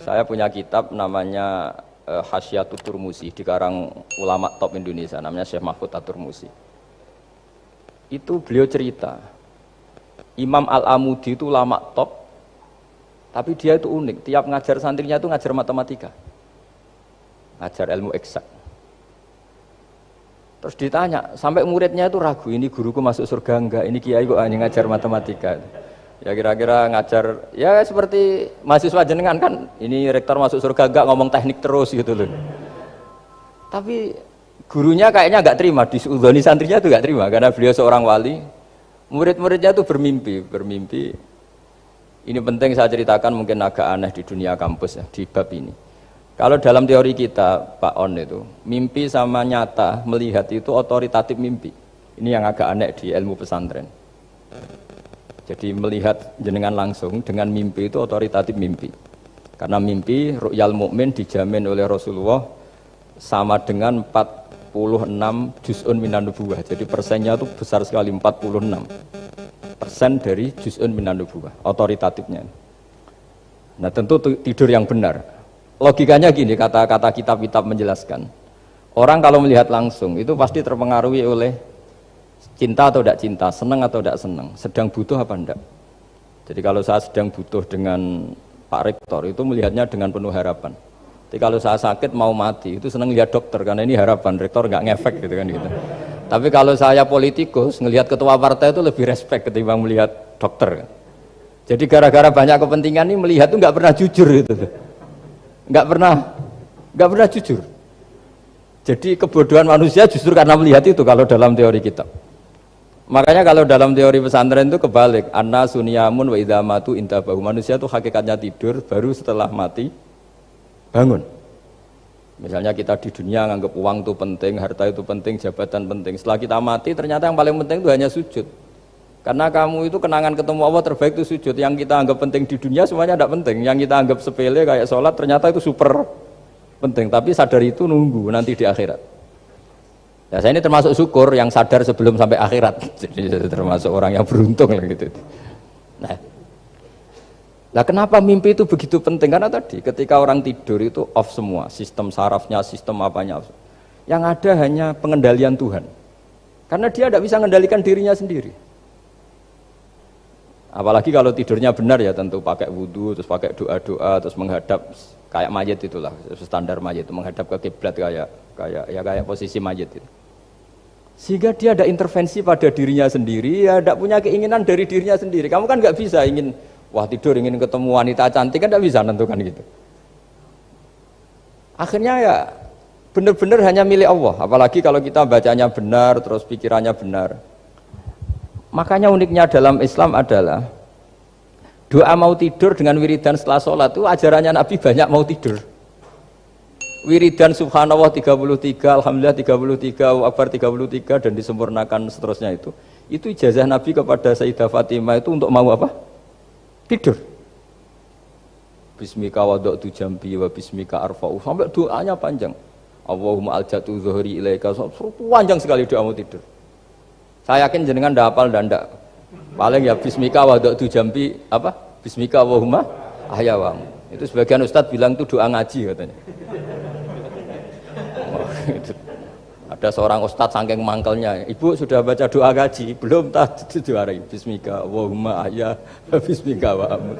Saya punya kitab namanya Hasyiatut Turmusi, dikarang ulama top Indonesia, namanya Syekh Mahfud At-Turmusi. Itu beliau cerita, Imam Al-Amudi itu ulama top, tapi dia itu unik, tiap ngajar santrinya itu ngajar matematika, ngajar ilmu eksak. Terus ditanya, sampai muridnya itu ragu, ini guruku masuk surga enggak, ini kiai kok hanya ngajar matematika. Ya kira-kira ngajar, ya seperti mahasiswa jenengan kan, ini rektor masuk surga enggak, ngomong teknik terus gitu loh. Tapi gurunya kayaknya enggak terima, diudhoni santrinya itu enggak terima, karena beliau seorang wali. Murid-muridnya itu bermimpi. Ini penting saya ceritakan, mungkin agak aneh di dunia kampus ya, di bab ini. Kalau dalam teori kita, Pak On itu, mimpi sama nyata, melihat itu otoritatif mimpi. Ini yang agak aneh di ilmu pesantren. Jadi melihat jenengan langsung dengan mimpi itu otoritatif mimpi. Karena mimpi, ru'yal mukmin dijamin oleh Rasulullah sama dengan 46 juz'un minan nubuwah. Jadi persennya itu besar sekali, 46% dari juz'un minan nubuwah, otoritatifnya. Nah tentu tidur yang benar. Logikanya gini, kata-kata kitab-kitab menjelaskan. Orang kalau melihat langsung itu pasti terpengaruhi oleh cinta atau tidak cinta, senang atau tidak senang, sedang butuh apa enggak. Jadi kalau saya sedang butuh dengan Pak Rektor itu melihatnya dengan penuh harapan. Jadi kalau saya sakit mau mati itu senang lihat dokter karena ini harapan, Rektor nggak ngefek gitu kan gitu. Tapi kalau saya politikus ngelihat ketua partai itu lebih respect ketimbang melihat dokter. Jadi gara-gara banyak kepentingan ini melihat itu nggak pernah jujur gitu. Nggak pernah jujur. Jadi kebodohan manusia justru karena melihat itu kalau dalam teori kita. Makanya kalau dalam teori pesantren itu kebalik, anna sunyamun wa idza matu intabahu. Manusia itu hakikatnya tidur, baru setelah mati bangun. Misalnya kita di dunia nganggap uang itu penting, harta itu penting, jabatan penting. Setelah kita mati ternyata yang paling penting itu hanya sujud. Karena kamu itu kenangan ketemu Allah terbaik itu sujud. Yang kita anggap penting di dunia semuanya tidak penting. Yang kita anggap sepele kayak sholat ternyata itu super penting. Tapi sadar itu nunggu nanti di akhirat. Ya, saya ini termasuk syukur yang sadar sebelum sampai akhirat. Jadi termasuk orang yang beruntung lah gitu. Nah, kenapa mimpi itu begitu penting? Karena tadi ketika orang tidur itu off semua, sistem sarafnya, sistem apanya. Yang ada hanya pengendalian Tuhan. Karena dia tidak bisa mengendalikan dirinya sendiri. Apalagi kalau tidurnya benar ya tentu pakai wudhu, terus pakai doa-doa, terus menghadap kayak mayit itulah, standar mayit itu menghadap ke kiblat kayak posisi mayit itu. Sehingga dia ada intervensi pada dirinya sendiri, ya tidak punya keinginan dari dirinya sendiri. Kamu kan nggak bisa ingin, wah tidur ingin ketemu wanita cantik kan tidak bisa nentukan gitu. Akhirnya ya benar-benar hanya milik Allah. Apalagi kalau kita bacanya benar, terus pikirannya benar. Makanya uniknya dalam Islam adalah doa mau tidur dengan wiridan setelah sholat itu ajarannya Nabi banyak mau tidur. Wiridan subhanallah 33, alhamdulillah 33, Allahu akbar 33 dan disempurnakan seterusnya itu ijazah Nabi kepada Sayyidah Fatimah itu untuk mau apa? Tidur. Bismika wada'tu jambi wa bismika arfa'u, sampai doanya panjang. Allahumma aljatu zuhri ilaika, panjang sekali doa mau tidur. Saya yakin jenengan ndak hafal ndak. Paling ya bismika wada'tu jambi apa? Bismika Allahumma ahyawamu. Itu sebagian ustaz bilang itu doa ngaji katanya. Gitu. Ada seorang ustaz saking mangkelnya, ibu sudah baca doa ngaji belum? Tak juarai bismika Allahumma ahya bismika wa amut.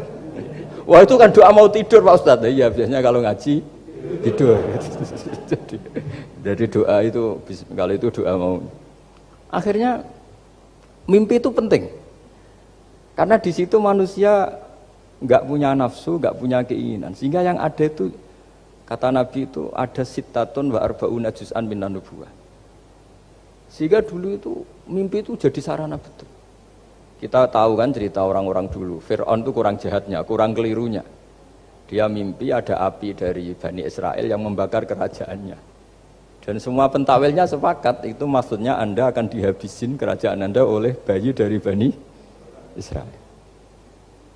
Wah itu kan doa mau tidur Pak Ustaz. Iya biasanya kalau ngaji tidur. Jadi doa itu kalau itu doa mau. Akhirnya mimpi itu penting karena di situ manusia nggak punya nafsu, nggak punya keinginan, sehingga yang ada itu kata Nabi itu ada sittatun wa arba'una juz'an minan nubuwah. Sehingga dulu itu mimpi itu jadi sarana betul. Kita tahu kan cerita orang-orang dulu, Fir'aun itu kurang jahatnya, kurang kelirunya. Dia mimpi ada api dari Bani Israel yang membakar kerajaannya. Dan semua pentawilnya sepakat itu maksudnya Anda akan dihabisin kerajaan Anda oleh bayi dari Bani Israel.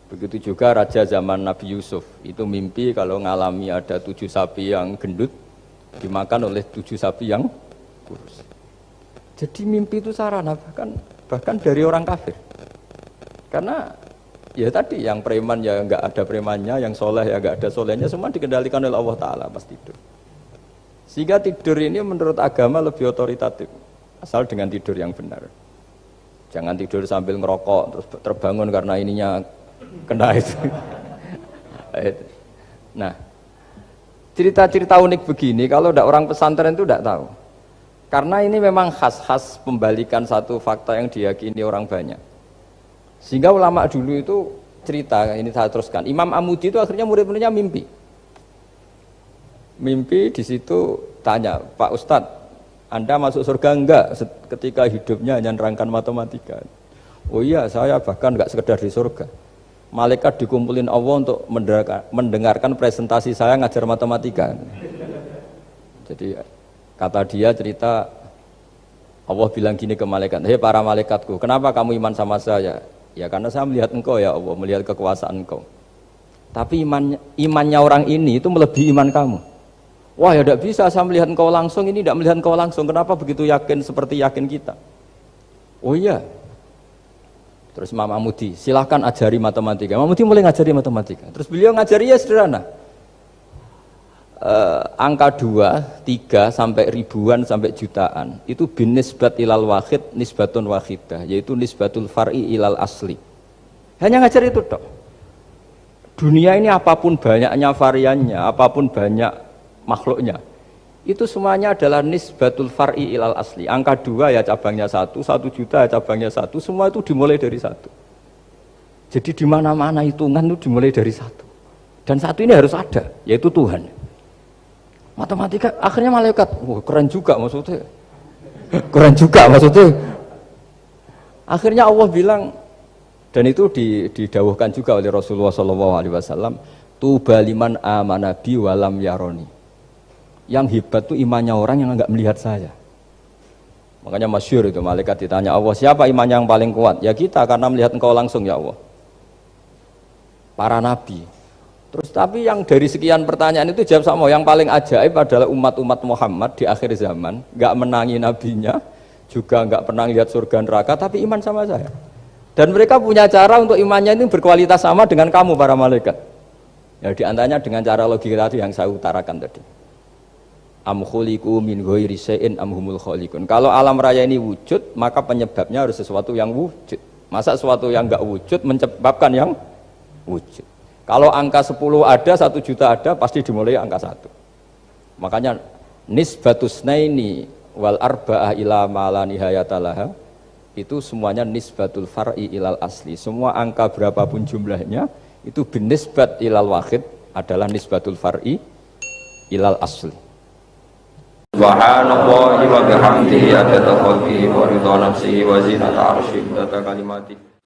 Begitu juga raja zaman Nabi Yusuf itu mimpi kalau ngalami ada 7 sapi yang gendut dimakan oleh 7 sapi yang kurus. Jadi mimpi itu sarana bahkan dari orang kafir. Karena Ya tadi yang preman ya nggak ada premannya, yang soleh ya nggak ada solehnya, semua dikendalikan oleh Allah Ta'ala pas tidur. Sehingga tidur ini menurut agama lebih otoritatif, asal dengan tidur yang benar. Jangan tidur sambil ngerokok terus terbangun karena ininya kena itu. Nah, cerita-cerita unik begini kalau tidak orang pesantren itu tidak tahu. Karena ini memang khas-khas pembalikan satu fakta yang diyakini orang banyak. Sehingga ulama dulu itu cerita, ini saya teruskan. Imam Amudi itu akhirnya murid-muridnya mimpi. Mimpi di situ tanya, Pak Ustadz, Anda masuk surga enggak ketika hidupnya hanya nerangkan matematika? Oh iya, saya bahkan enggak sekedar di surga. Malaikat dikumpulin Allah untuk mendengarkan presentasi saya ngajar matematika. Jadi kata dia cerita, Allah bilang gini ke malaikat, hei para malaikatku, kenapa kamu iman sama saya? Ya karena saya melihat engkau ya Allah, melihat kekuasaan engkau. Tapi imannya orang ini itu melebihi iman kamu. Wah ya tidak bisa saya melihat engkau langsung, ini tidak melihat engkau langsung. Kenapa begitu yakin seperti yakin kita? Oh iya. Terus Imam Amudi, silahkan ajari matematika. Imam Amudi mulai ngajari matematika. Terus beliau ngajari ya sederhana. Angka 2, 3 sampai ribuan sampai jutaan itu bin nisbat ilal wahid nisbatun wahidah, yaitu nisbatul far'i ilal asli. Hanya ngajar itu dok. Dunia ini apapun banyaknya variannya, apapun banyak makhluknya, itu semuanya adalah nisbatul far'i ilal asli. Angka 2 ya cabangnya 1, 1 juta ya cabangnya 1, semua itu dimulai dari 1. Jadi di mana-mana hitungan itu dimulai dari 1. Dan 1 ini harus ada, yaitu Tuhan. Matematika akhirnya malaikat, wah keren juga maksudnya. Keren juga maksudnya. Akhirnya Allah bilang, dan itu didawuhkan juga oleh Rasulullah SAW, tuba liman amana bi walam yaroni. Yang hebat itu imannya orang yang enggak melihat saya. Makanya masyhur itu, malaikat ditanya Allah, siapa imannya yang paling kuat? Ya kita, karena melihat engkau langsung ya Allah. Para nabi. Terus tapi yang dari sekian pertanyaan itu jawab sama, yang paling ajaib adalah umat-umat Muhammad di akhir zaman, nggak menangi nabinya, juga nggak pernah lihat surga neraka, tapi iman sama saya. Dan mereka punya cara untuk imannya ini berkualitas sama dengan kamu para malaikat. Ya diantaranya dengan cara logika tadi yang saya utarakan tadi. Am khuliqu min ghairi syai'in am humul khaliqun. Kalau alam raya ini wujud, maka penyebabnya harus sesuatu yang wujud. Masa sesuatu yang nggak wujud menyebabkan yang wujud? Kalau angka 10 ada, 1 juta ada, pasti dimulai angka 1. Makanya nisbatus naini wal arba'ah ila ma la nihayatalaha, itu semuanya nisbatul far'i ilal asli. Semua angka berapapun jumlahnya itu binisbat ilal wahid adalah nisbatul far'i ilal asli. Subhanallahi wa bihamdihi adada khalqihi wa ridha nafsihi wa zinata arsyih wa kalimatihi.